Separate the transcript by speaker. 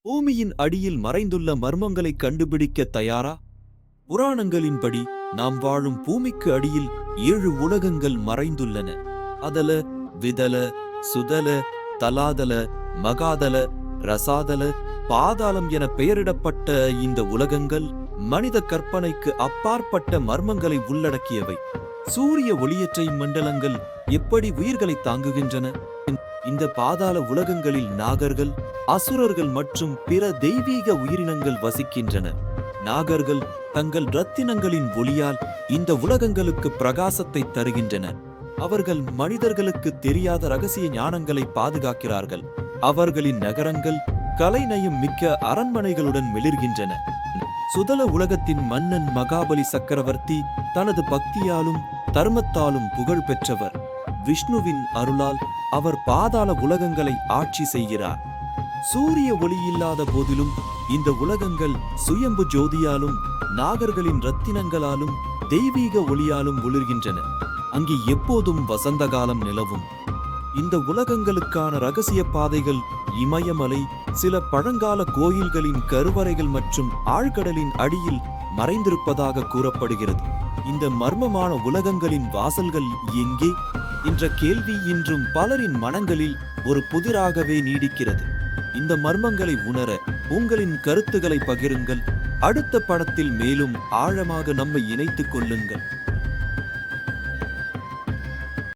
Speaker 1: பூமியின் அடியில் மறைந்துள்ள மர்மங்களை கண்டுபிடிக்க தயாரா? புராணங்களின்படி நாம் வாழும் பூமிக்கு அடியில் 7 உலகங்கள் மறைந்துள்ளன. அதல, விதல, சுதல, தலாதல, மகாதல, ரசாதல, பாதாளம் என பெயரிடப்பட்ட இந்த உலகங்கள் மனித கற்பனைக்கு அப்பாற்பட்ட மர்மங்களை உள்ளடக்கியவை. சூரிய ஒளியற்றை மண்டலங்கள் எப்படி உயிர்களை தாங்குகின்றன? இந்த பாதாள உலகங்களில் நாகர்கள், அசுரர்கள் மற்றும் பிற தெய்வீக உயிரினங்கள் வசிக்கின்றன. நாகர்கள் தங்கள் ரத்தினங்களின் ஒளியால் இந்த உலகங்களுக்கு பிரகாசத்தை தருகின்றன. அவர்கள் மனிதர்களுக்கு தெரியாத ரகசிய ஞானங்களை பாதுகாக்கிறார்கள். அவர்களின் நகரங்கள் கலைநயம் மிக்க அரண்மனைகளுடன் மிளிர்கின்றன. சுதல உலகத்தின் மன்னன் மகாபலி சக்கரவர்த்தி தனது பக்தியாலும் தர்மத்தாலும் புகழ் பெற்றவர். விஷ்ணுவின் அருளால் அவர் பாதாள உலகங்களை ஆட்சி செய்கிறார். சூரிய ஒளி இல்லாத போதிலும் இந்த உலகங்கள் சுயம்பு ஜோதியாலும் நாகர்களின் ரத்தினங்களாலும் தெய்வீக ஒளியாலும் ஒளிர்கின்றன. அங்கே எப்போதும் வசந்த காலம் நிலவும். இந்த உலகங்களுக்கான ரகசிய பாதைகள் இமயமலை, சில பழங்கால கோயில்களின் கருவறைகள் மற்றும் ஆழ்கடலின் அடியில் மறைந்திருப்பதாக கூறப்படுகிறது. இந்த மர்மமான உலகங்களின் வாசல்கள் எங்கே என்ற கேள்வி இன்றும் பலரின் மனங்களில் ஒரு புதிராகவே நீடிக்கிறது. இந்த மர்மங்களை உணர உங்களின் கருத்துக்களை பகிருங்கள். அடுத்த படத்தில் மேலும் ஆழமாக நம்மை இணைத்துக் கொள்ளுங்கள்.